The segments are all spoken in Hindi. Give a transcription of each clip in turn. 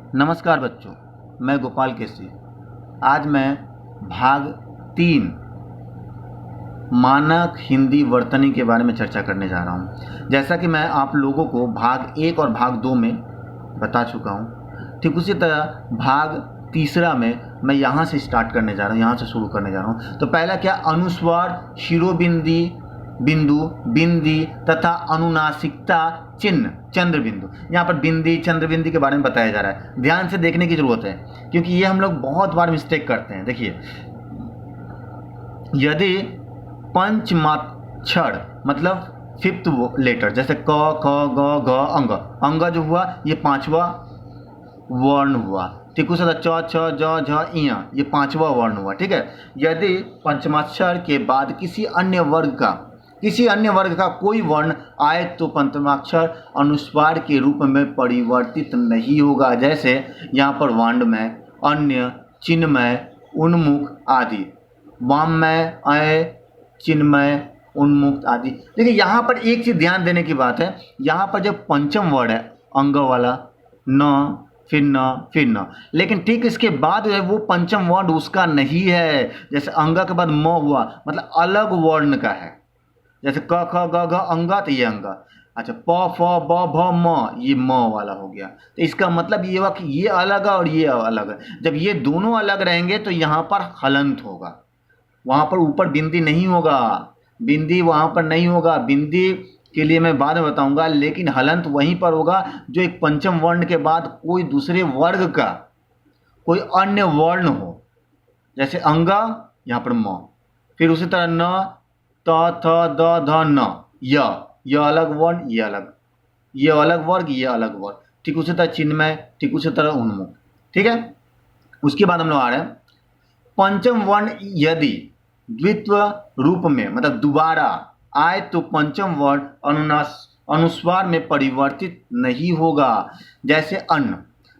नमस्कार बच्चों, मैं गोपाल केसी। आज मैं भाग 3 मानक हिंदी वर्तनी के बारे में चर्चा करने जा रहा हूँ। जैसा कि मैं आप लोगों को भाग 1 और भाग 2 में बता चुका हूँ, ठीक उसी तरह भाग तीसरा में मैं यहाँ से स्टार्ट करने जा रहा हूँ, यहाँ से शुरू करने जा रहा हूँ। तो पहला क्या, अनुस्वार, शिरोबिंदी, बिंदु, बिंदी तथा अनुनासिकता चिन्ह, चंद्र बिंदु। यहाँ पर बिंदी, चंद्र बिंदी के बारे में बताया जा रहा है। ध्यान से देखने की जरूरत है क्योंकि ये हम लोग बहुत बार मिस्टेक करते हैं। देखिए, यदि पंचमाक्षर मतलब फिफ्थ लेटर, जैसे क, ख, ग, घ, अंग, अंग जो हुआ ये पांचवा वर्ण हुआ। ठीक, उस च, छ, ज, झ, इय, ये पांचवा वर्ण हुआ। ठीक है, यदि पंचमाक्षर के बाद किसी अन्य वर्ग का कोई वर्ण आए तो पंचमाक्षर अनुस्वार के रूप में परिवर्तित नहीं होगा। जैसे यहाँ पर वाण्डमय, अन्य, चिन्मय, उन्मुख आदि, वाममय, अय, चिन्मय, उन्मुक्त आदि। देखिए यहाँ पर एक चीज ध्यान देने की बात है, यहाँ पर जब पंचम वर्ड है अंग वाला, न, फिर न, लेकिन ठीक इसके बाद जो है वो पंचम वर्ण उसका नहीं है। जैसे अंग के बाद म हुआ, मतलब अलग वर्ण का है। जैसे क, ख, ग, घ, अंगा, तो ये अंगा। अच्छा, प, फ, ब, भ, म, ये म वाला हो गया। तो इसका मतलब ये हुआ कि ये अलग है और ये अलग है। जब ये दोनों अलग रहेंगे तो यहाँ पर हलंत होगा, वहाँ पर ऊपर बिंदी नहीं होगा, बिंदी वहाँ पर नहीं होगा। बिंदी के लिए मैं बाद में बताऊंगा, लेकिन हलंत वहीं पर होगा जो एक पंचम वर्ण के बाद कोई दूसरे वर्ग का कोई अन्य वर्ण हो। जैसे अंगा, यहाँ पर म, फिर उसी तरह न, त, थ, द, ध, न, य अलग वर्ण, ये अलग वर्ग, ये अलग वर्ग। ठीक उसी तरह चिन्मय, ठीक उसी तरह उन्मुख। ठीक है, उसके बाद हम लोग आ रहे हैं पंचम वर्ण यदि द्वित्व रूप में मतलब दोबारा आए तो पंचम वर्ण अनुस्वार में परिवर्तित नहीं होगा। जैसे अन्न,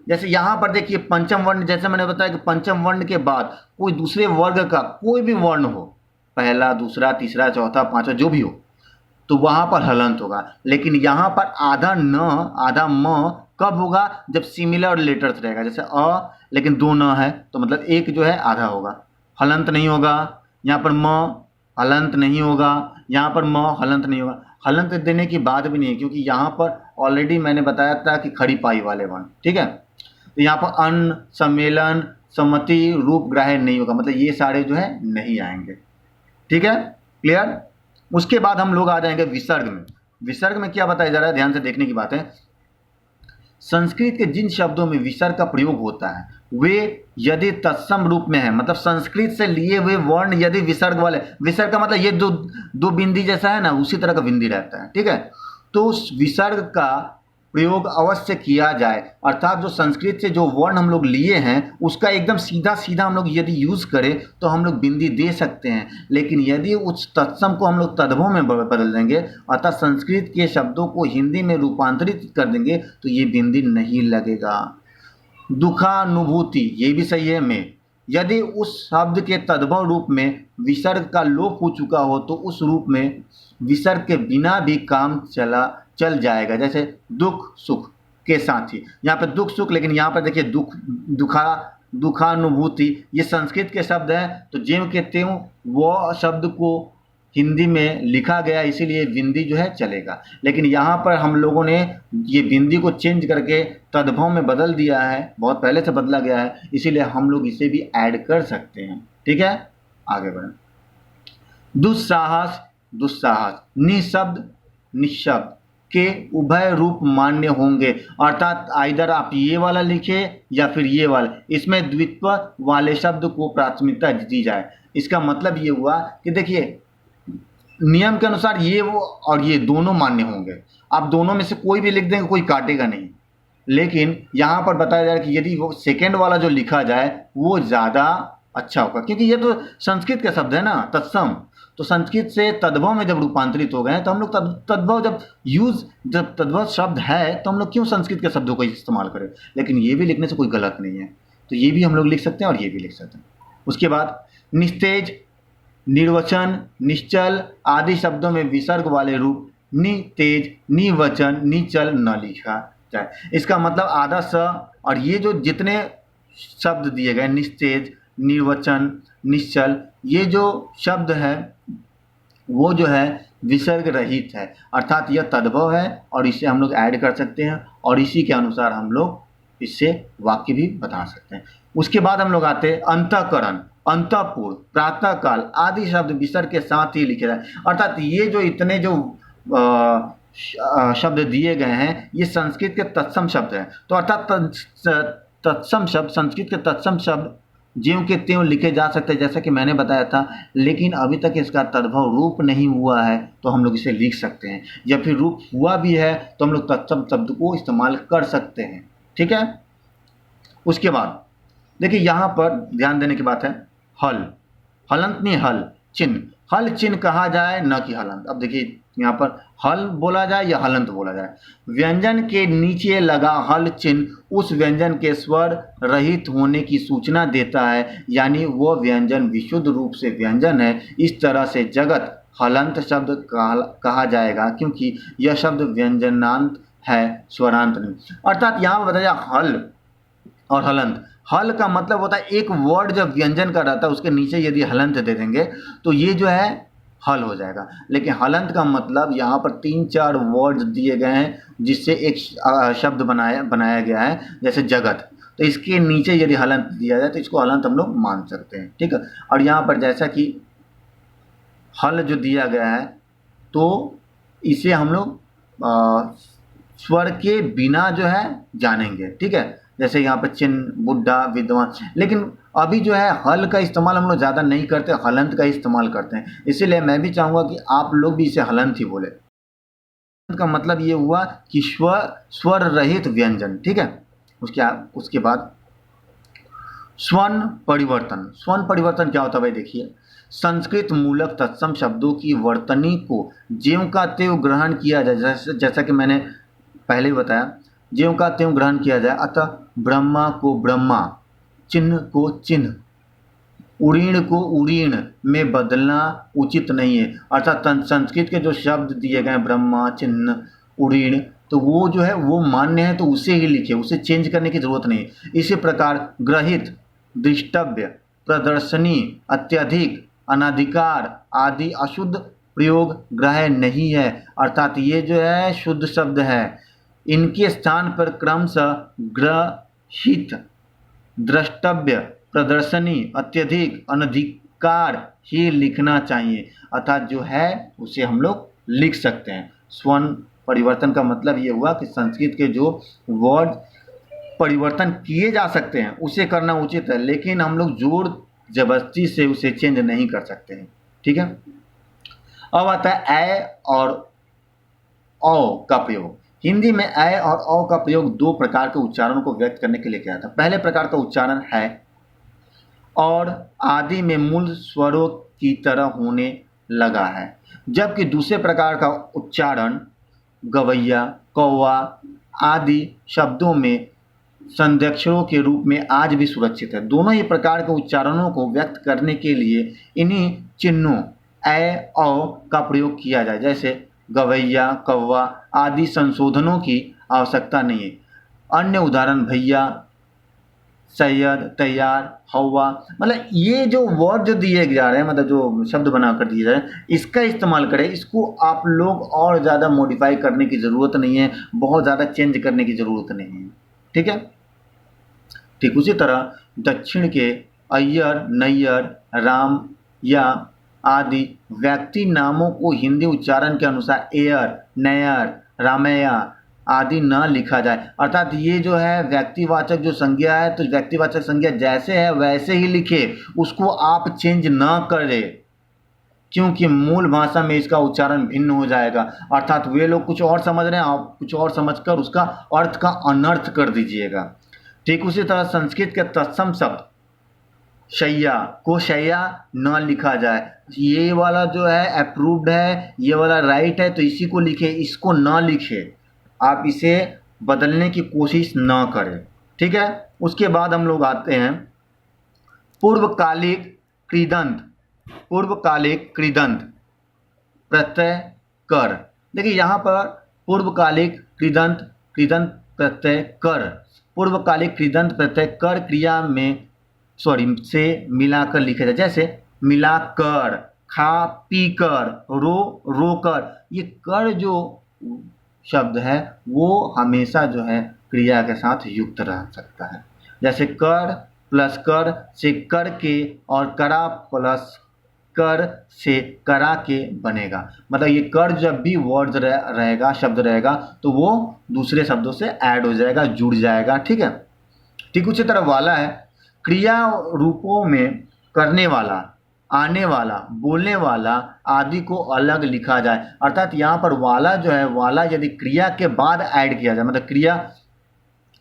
जैसे यहाँ पर देखिए पंचम वर्ण, जैसे मैंने बताया कि पंचम वर्ण के बाद कोई दूसरे वर्ग का कोई भी वर्ण हो, पहला, दूसरा, तीसरा, चौथा, पांचवा जो भी हो, तो वहां पर हलंत होगा। लेकिन यहाँ पर आधा न आधा म कब होगा, जब सिमिलर लेटर्स रहेगा। जैसे अ, लेकिन दो न है तो मतलब एक जो है आधा होगा, हलंत नहीं होगा। यहाँ पर म हलंत नहीं होगा, यहाँ पर म हलंत नहीं होगा। हलंत देने की बात भी नहीं है क्योंकि यहाँ पर ऑलरेडी मैंने बताया था कि खड़ी पाई वाले वर्ण। ठीक है, तो यहाँ पर अन्न, सम्मेलन, सम्मति, रूप, ग्राह्य नहीं होगा, मतलब ये सारे जो है नहीं आएंगे। ठीक है, क्लियर। उसके बाद हम लोग आ जाएंगे विसर्ग में। विसर्ग में क्या बताया जा रहा है, ध्यान से देखने की बात है। संस्कृत के जिन शब्दों में विसर्ग का प्रयोग होता है वे यदि तत्सम रूप में है, मतलब संस्कृत से लिए हुए वर्ण यदि विसर्ग वाले, विसर्ग का मतलब ये दो बिंदी जैसा है ना, उसी तरह का बिंदी रहता है। ठीक है, तो उस विसर्ग का प्रयोग अवश्य किया जाए, अर्थात जो संस्कृत से जो वर्ण हम लोग लिए हैं उसका एकदम सीधा सीधा हम लोग यदि यूज करें तो हम लोग बिंदी दे सकते हैं। लेकिन यदि उस तत्सम को हम लोग तद्भव में बदल देंगे, अर्थात संस्कृत के शब्दों को हिंदी में रूपांतरित कर देंगे, तो ये बिंदी नहीं लगेगा। दुखानुभूति, ये भी सही है में, यदि उस शब्द के तद्भव रूप में विसर्ग का लोप हो चुका हो तो उस रूप में विसर्ग के बिना भी काम चल जाएगा। जैसे दुख सुख के साथ ही, यहाँ पर दुख सुख, लेकिन यहाँ पर देखिए दुखानुभूति, ये संस्कृत के शब्द हैं, तो ज्यों के त्यों वो शब्द को हिंदी में लिखा गया, इसीलिए बिंदी जो है चलेगा। लेकिन यहाँ पर हम लोगों ने ये बिंदी को चेंज करके तद्भव में बदल दिया है, बहुत पहले से बदला गया है, इसीलिए हम लोग इसे भी ऐड कर सकते हैं। ठीक है, आगे बढ़ें। दुस्साहस, दुस्साहस, निशब्द निशब्द के उभय रूप मान्य होंगे, अर्थात आइदर आप ये वाला लिखे या फिर ये वाला, इसमें द्वित्व वाले शब्द को प्राथमिकता दी जाए। इसका मतलब ये हुआ कि देखिए नियम के अनुसार ये वो और ये दोनों मान्य होंगे, आप दोनों में से कोई भी लिख देंगे, कोई काटेगा नहीं। लेकिन यहाँ पर बताया जाए कि यदि वो सेकेंड वाला जो लिखा जाए वो ज़्यादा अच्छा होगा, क्योंकि ये तो संस्कृत के शब्द है ना, तत्सम, तो संस्कृत से तद्भव में जब रूपांतरित हो गए तो हम लोग तद्भव जब तद्भव शब्द है तो हम लोग क्यों संस्कृत के शब्दों को इस्तेमाल करें। लेकिन ये भी लिखने से कोई गलत नहीं है, तो ये भी हम लोग लिख सकते हैं और ये भी लिख सकते हैं। उसके बाद निस्तेज, निर्वचन, निश्चल आदि शब्दों में विसर्ग वाले रूप नि तेज, नि वचन, नि चल न लिखा क्या है? इसका मतलब आधा स, और ये जो जितने शब्द दिए गए, निस्तेज, निर्वचन, निश्चल, ये जो शब्द है वो जो है विसर्ग रहित है, अर्थात यह तद्भव है और इसे हम लोग ऐड कर सकते हैं और इसी के अनुसार हम लोग इससे वाक्य भी बता सकते हैं। उसके बाद हम लोग आते हैं अंतःकरण, अंतःपुर, प्रातःकाल आदि शब्द विसर्ग के साथ ही लिखे जाए, अर्थात ये जो इतने जो शब्द दिए गए हैं ये संस्कृत के तत्सम शब्द हैं। तो अर्थात तत्सम शब्द, संस्कृत के तत्सम शब्द ज्यों के त्यों लिखे जा सकते हैं जैसा कि मैंने बताया था, लेकिन अभी तक इसका तद्भव रूप नहीं हुआ है तो हम लोग इसे लिख सकते हैं, या फिर रूप हुआ भी है तो हम लोग तत्सम शब्द को इस्तेमाल कर सकते हैं। ठीक है। उसके बाद देखिए यहाँ पर ध्यान देने की बात है, हल, हलंत नहीं हल, चिन्ह, हल चिन्ह कहा जाए न कि हलंत। अब देखिए यहाँ पर हल बोला जाए या हलंत बोला जाए, व्यंजन के नीचे लगा हल चिन्ह उस व्यंजन के स्वर रहित होने की सूचना देता है, यानी वह व्यंजन विशुद्ध रूप से व्यंजन है। इस तरह से जगत हलंत शब्द कहा जाएगा क्योंकि यह शब्द व्यंजनांत है, स्वरांत नहीं। अर्थात यहाँ बताया हल और हलंत, हल का मतलब होता है एक वर्ड जब व्यंजन का रहता है उसके नीचे यदि हलंत दे देंगे तो ये जो है हल हो जाएगा, लेकिन हलंत का मतलब यहाँ पर 3-4 वर्ड दिए गए हैं जिससे एक शब्द बनाया गया है, जैसे जगत, तो इसके नीचे यदि हलंत दिया जाए तो इसको हलंत हम लोग मान सकते हैं। ठीक है। और यहाँ पर जैसा कि हल जो दिया गया है तो इसे हम लोग स्वर के बिना जो है जानेंगे। ठीक है। जैसे यहाँ पर चिन्ह, बुढ़ा, विद्वान, लेकिन अभी जो है हल का इस्तेमाल हम लोग ज़्यादा नहीं करते, हलंत का इस्तेमाल करते हैं, इसीलिए मैं भी चाहूँगा कि आप लोग भी इसे हलंत ही बोले। हलंत का मतलब ये हुआ कि स्वर रहित व्यंजन। ठीक है। उसके बाद स्वन परिवर्तन, स्वन परिवर्तन क्या होता है भाई? देखिए, संस्कृत मूलक तत्सम शब्दों की वर्तनी को ज्यों का त्यों ग्रहण किया जाए, जैसा कि मैंने पहले ही बताया, ज्यों का त्यों ग्रहण किया जाए, अतः ब्रह्मा को ब्रह्मा, चिन्ह को चिन्ह, उरीण को उरीण में बदलना उचित नहीं है। अर्थात संस्कृत के जो शब्द दिए गए ब्रह्मा, चिन्ह, उरीण, तो वो जो है वो मान्य है तो उसे ही लिखे, उसे चेंज करने की जरूरत नहीं। इसी प्रकार ग्रहित, दृष्टव्य, प्रदर्शनी, अत्यधिक, अनधिकार आदि अशुद्ध प्रयोग ग्राह्य नहीं है, अर्थात ये जो है शुद्ध शब्द है, इनके स्थान पर क्रमशः ग्रहित, द्रष्टव्य, प्रदर्शनी, अत्यधिक, अनधिकार ही लिखना चाहिए, अर्थात जो है उसे हम लोग लिख सकते हैं। स्वन परिवर्तन का मतलब ये हुआ कि संस्कृत के जो वर्ड परिवर्तन किए जा सकते हैं उसे करना उचित है, लेकिन हम लोग जोर जबरदस्ती से उसे चेंज नहीं कर सकते हैं। ठीक है। अब आता है ऐ और औ का प्रयोग। हिंदी में ऐ और औ का प्रयोग दो प्रकार के उच्चारणों को व्यक्त करने के लिए किया था। पहले प्रकार का उच्चारण है और आदि में मूल स्वरों की तरह होने लगा है, जबकि दूसरे प्रकार का उच्चारण गवैया, कौवा आदि शब्दों में संध्यक्षरों के रूप में आज भी सुरक्षित है। दोनों ही प्रकार के उच्चारणों को व्यक्त करने के लिए इन्हीं चिन्हों ऐ औ का प्रयोग किया जाए, जैसे गवैया, कौवा आदि संशोधनों की आवश्यकता नहीं है। अन्य उदाहरण भैया, सैयद, तैयार, हवा, मतलब ये जो वर्ड जो दिए जा रहे हैं, मतलब जो शब्द बना कर दिए जा रहे हैं, इसका इस्तेमाल करें। इसको आप लोग और ज़्यादा मॉडिफाई करने की ज़रूरत नहीं है, बहुत ज़्यादा चेंज करने की ज़रूरत नहीं है। ठीक है। ठीक उसी तरह दक्षिण के अय्यर, नैयर, राम या आदि व्यक्ति नामों को हिंदी उच्चारण के अनुसार एयर, नैयर, रामैया आदि न लिखा जाए, अर्थात ये जो है व्यक्तिवाचक जो संज्ञा है तो व्यक्तिवाचक संज्ञा जैसे है वैसे ही लिखे, उसको आप चेंज न करें, क्योंकि मूल भाषा में इसका उच्चारण भिन्न हो जाएगा। अर्थात वे लोग कुछ और समझ रहे हैं, आप कुछ और समझकर उसका अर्थ का अनर्थ कर दीजिएगा। ठीक उसी तरह संस्कृत के तत्सम शब्द शैया को शैया न लिखा जाए, ये वाला जो है अप्रूव्ड है, ये वाला राइट है तो इसी को लिखे, इसको न लिखे, आप इसे बदलने की कोशिश न करें। ठीक है। उसके बाद हम लोग आते हैं पूर्वकालिक कृदंत, पूर्वकालिक कृदंत प्रत्यय कर। देखिए यहाँ पर पूर्वकालिक कृदंत, कृदंत प्रत्यय कर, पूर्वकालिक कृदंत प्रत्यय कर क्रिया में से मिलाकर लिखा जाए। जैसे मिलाकर, खा पी कर, रो कर। ये कर जो शब्द है वो हमेशा जो है क्रिया के साथ युक्त रह सकता है। जैसे कर प्लस कर से कर के, और करा प्लस कर से करा के बनेगा। मतलब ये कर जब भी वर्ड रहेगा, शब्द रहेगा, तो वो दूसरे शब्दों से ऐड हो जाएगा, जुड़ जाएगा। ठीक है। ठीक उसी तरह वाला है, क्रिया रूपों में करने वाला, आने वाला, बोलने वाला आदि को अलग लिखा जाए। अर्थात यहाँ पर वाला जो है, वाला यदि क्रिया के बाद ऐड किया जाए, मतलब क्रिया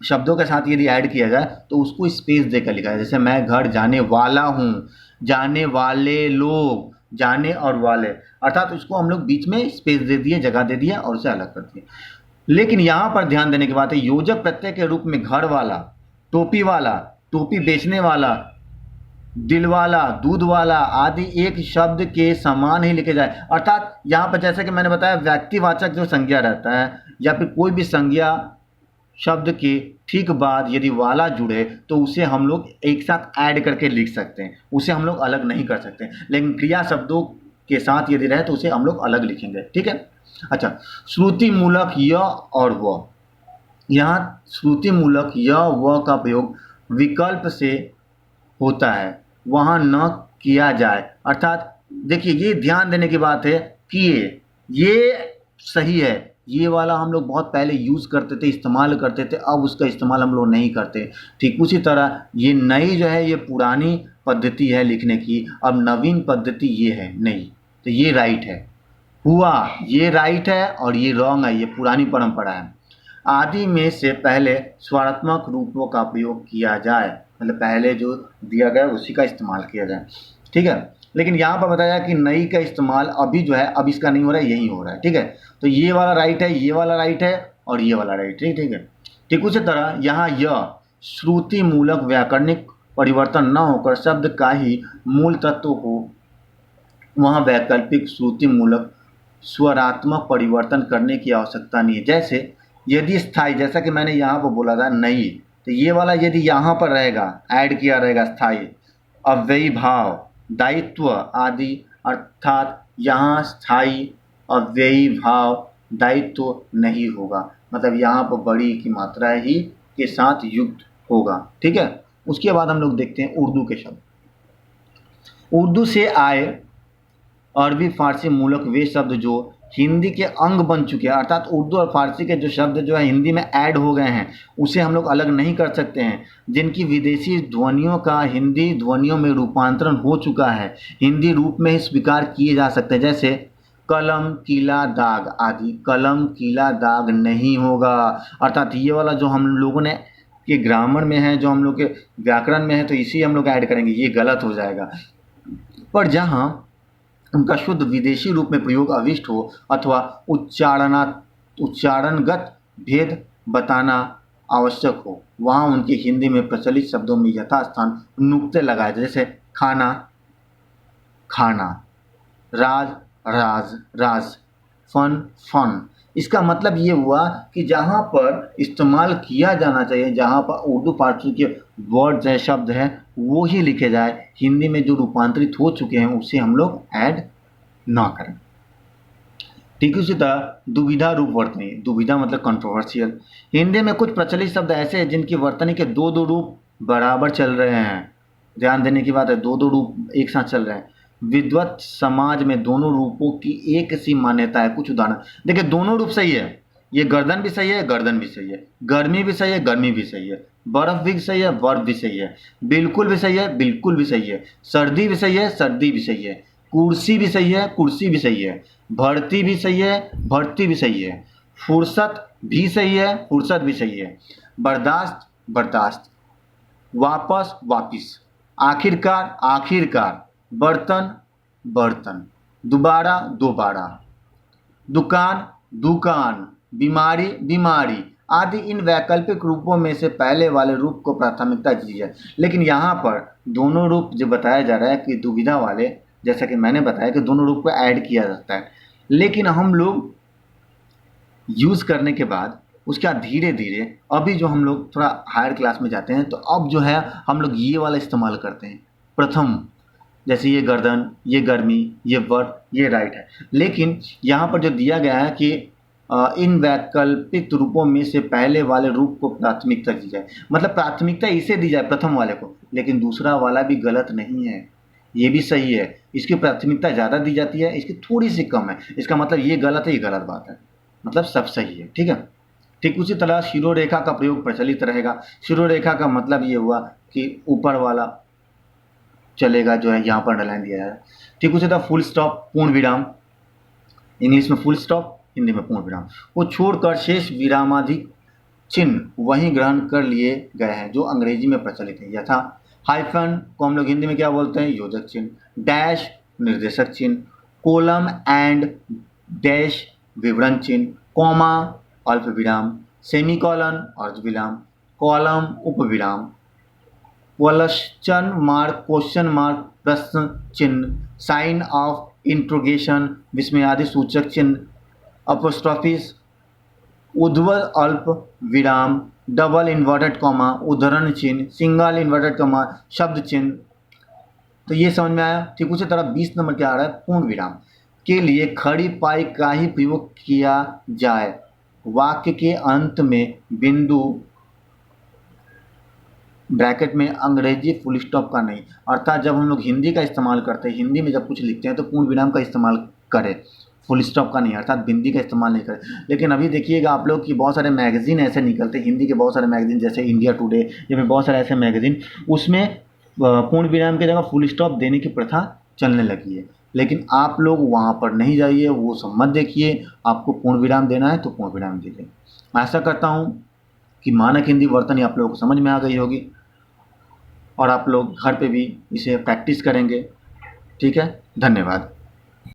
शब्दों के साथ यदि ऐड किया जाए तो उसको स्पेस देकर लिखा है। जैसे मैं घर जाने वाला हूँ, जाने वाले लोग, जाने और वाले, अर्थात उसको हम लोग बीच में स्पेस दे दिए, जगह दे दिया और उसे अलग कर दिए। लेकिन यहाँ पर ध्यान देने की बात है, योजक प्रत्यय के रूप में घर वाला, टोपी वाला, टोपी बेचने वाला, दिल वाला, दूध वाला आदि एक शब्द के समान ही लिखे जाए। अर्थात यहाँ पर जैसे कि मैंने बताया, व्यक्तिवाचक जो संज्ञा रहता है या फिर कोई भी संज्ञा शब्द के ठीक बाद यदि वाला जुड़े तो उसे हम लोग एक साथ ऐड करके लिख सकते हैं, उसे हम लोग अलग नहीं कर सकते। लेकिन क्रिया शब्दों के साथ यदि रहे तो उसे हम लोग अलग लिखेंगे। ठीक है। अच्छा, श्रुति मूलक य और व। यहाँ श्रुति मूलक य व का प्रयोग विकल्प से होता है, वहाँ न किया जाए। अर्थात देखिए, ये ध्यान देने की बात है कि ये सही है, ये वाला हम लोग बहुत पहले यूज़ करते थे, इस्तेमाल करते थे, अब उसका इस्तेमाल हम लोग नहीं करते। ठीक उसी तरह ये नई जो है, ये पुरानी पद्धति है लिखने की, अब नवीन पद्धति ये है नई, तो ये राइट है। हुआ ये राइट है और ये रॉन्ग है, ये पुरानी परंपरा है। आदि में से पहले स्वरात्मक रूपों का प्रयोग किया जाए, मतलब पहले जो दिया गया उसी का इस्तेमाल किया जाए। ठीक है। लेकिन यहाँ पर बताया कि नई का इस्तेमाल अभी जो है, अब इसका नहीं हो रहा है, यही हो रहा है। ठीक है। तो ये वाला राइट है, ये वाला राइट है और ये वाला राइट है। ठीक है। ठीक उसी तरह यहाँ यह श्रुति मूलक व्याकरणिक परिवर्तन न होकर शब्द का ही मूल तत्व हो, वहाँ वैकल्पिक श्रुति मूलक स्वरात्मक परिवर्तन करने की आवश्यकता नहीं है। जैसे यदि स्थायी, जैसा कि मैंने यहाँ पर बोला था नई, तो ये वाला यदि यहाँ पर रहेगा, ऐड किया रहेगा स्थायी, अव्ययी भाव, दायित्व आदि, अर्थात यहाँ स्थायी अव्ययी भाव दायित्व नहीं होगा, मतलब यहाँ पर बड़ी की मात्रा ही के साथ युक्त होगा। ठीक है। उसके बाद हम लोग देखते हैं उर्दू के शब्द। उर्दू से आए अरबी फारसी मूलक वे शब्द जो हिंदी के अंग बन चुके हैं, अर्थात उर्दू और फारसी के जो शब्द जो है हिंदी में ऐड हो गए हैं, उसे हम लोग अलग नहीं कर सकते हैं। जिनकी विदेशी ध्वनियों का हिंदी ध्वनियों में रूपांतरण हो चुका है, हिंदी रूप में ही स्वीकार किए जा सकते हैं। जैसे कलम, किला, दाग आदि। कलम, किला, दाग नहीं होगा। अर्थात ये वाला जो हम लोगों ने के ग्रामर में है, जो हम लोग के व्याकरण में है, तो इसी हम लोग ऐड करेंगे, ये गलत हो जाएगा। पर जहाँ उनका शुद्ध विदेशी रूप में प्रयोग अविष्ट हो अथवा उच्चारणगत भेद बताना आवश्यक हो, वहाँ उनके हिंदी में प्रचलित शब्दों में यथास्थान नुक्ते लगाए, जैसे खाना, खाना, राज, राज, राज, फन, फन। इसका मतलब ये हुआ कि जहाँ पर इस्तेमाल किया जाना चाहिए, जहाँ पर उर्दू फारसी के वर्ड्स हैं, शब्द हैं, वो ही लिखे जाए। हिंदी में जो रूपांतरित हो चुके हैं उसे हम लोग ऐड ना करें। ठीक उसी तरह दुविधा रूप वर्तनी। दुविधा मतलब कंट्रोवर्शियल। हिंदी में कुछ प्रचलित शब्द ऐसे हैं जिनकी वर्तनी के दो दो रूप बराबर चल रहे हैं। ध्यान देने की बात है, दो दो रूप एक साथ चल रहे हैं। विद्वत समाज में दोनों रूपों की एक सी मान्यता है। कुछ उदाहरण देखिए, दोनों रूप सही है, ये गर्दन भी सही है, गर्दन भी सही है, गर्मी भी सही है, गर्मी भी सही है, बर्फ भी सही है, बर्फ भी सही है, बिल्कुल भी सही है, बिल्कुल भी सही है, सर्दी भी सही है, सर्दी भी सही है, कुर्सी भी सही है, कुर्सी भी सही है, भर्ती भी सही है, भर्ती भी सही है, फुर्सत भी सही है, फुर्सत भी सही है, बर्दाश्त, बर्दाश्त, वापस, वापिस, आखिरकार, आखिरकार, बर्तन, बर्तन, दोबारा, दोबारा, दुकान, दुकान, बीमारी, बीमारी आदि। इन वैकल्पिक रूपों में से पहले वाले रूप को प्राथमिकता दी है। लेकिन यहाँ पर दोनों रूप जो बताया जा रहा है कि दुविधा वाले, जैसा कि मैंने बताया कि दोनों रूप को ऐड किया जाता है, लेकिन हम लोग यूज़ करने के बाद उसके बाद धीरे धीरे अभी जो हम लोग थोड़ा हायर क्लास में जाते हैं तो अब जो है हम लोग ये वाला इस्तेमाल करते हैं प्रथम, जैसे ये गर्दन, ये गर्मी, ये वर्ड, ये राइट है। लेकिन यहाँ पर जो दिया गया है कि इन वैकल्पिक रूपों में से पहले वाले रूप को प्राथमिकता दी जाए, मतलब प्राथमिकता इसे दी जाए प्रथम वाले को, लेकिन दूसरा वाला भी गलत नहीं है, ये भी सही है। इसकी प्राथमिकता ज़्यादा दी जाती है, इसकी थोड़ी सी कम है, इसका मतलब ये गलत है, ये गलत बात है, मतलब सब सही है, ठीक है। ठीक उसी तरह शिरोरेखा का प्रयोग प्रचलित रहेगा। शिरोरेखा का मतलब ये हुआ कि ऊपर वाला चलेगा, जो है यहाँ पर अंडरलाइन दिया जाएगा। ठीक उसी तरह फुल स्टॉप, पूर्ण विराम, इंग्लिश में फुल स्टॉप, हिंदी में पूर्ण विराम को छोड़कर शेष विरामाधिक चिन्ह वहीं ग्रहण कर लिए गए हैं जो अंग्रेजी में प्रचलित है। यथा हाइफन को हम लोग हिंदी में क्या बोलते हैं, योजक चिन्ह, डैश निर्देशक चिन्ह, कोलम एंड डैश विवरण चिन्ह, कॉमा अल्प विराम, सेमीकॉलन अर्धविराम, कॉलम उपविराम, क्वेश्चन मार्क क्वेश्चन मार्क प्रश्न चिन्ह, साइन ऑफ इंट्रोगेशन विस्मयादि सूचक चिन्ह, अपोस्ट्रोफिस, उद्धृत अल्प विराम, डबल इन्वर्टेड कॉमा, उद्धरण चिन्ह, सिंगल इन्वर्टेड कॉमा, शब्द चिन्ह। तो ये समझ में आया। ठीक उसी तरह 20 नंबर क्या आ रहा है, पूर्ण विराम के लिए खड़ी पाई का ही प्रयोग किया जाए, वाक्य के अंत में बिंदु ब्रैकेट में अंग्रेजी फुल स्टॉप का नहीं। अर्थात जब हम लोग हिंदी का इस्तेमाल करते हैं, हिंदी में जब कुछ लिखते हैं तो पूर्ण विराम का इस्तेमाल करें, फुल स्टॉप का नहीं, अर्थात बिंदी का इस्तेमाल नहीं करें। लेकिन अभी देखिएगा आप लोग कि बहुत सारे मैगजीन ऐसे निकलते हैं, हिंदी के बहुत सारे मैगजीन जैसे इंडिया टुडे, या फिर बहुत सारे ऐसे मैगजीन, उसमें पूर्ण विराम की जगह फुल स्टॉप देने की प्रथा चलने लगी है। लेकिन आप लोग वहाँ पर नहीं जाइए, वो सब मत देखिए, आपको पूर्ण विराम देना है तो पूर्ण विराम दीजिए। आशा करता हूँ कि मानक हिंदी वर्तनी आप लोगों को समझ में आ गई होगी और आप लोग घर पे भी इसे प्रैक्टिस करेंगे। ठीक है, धन्यवाद।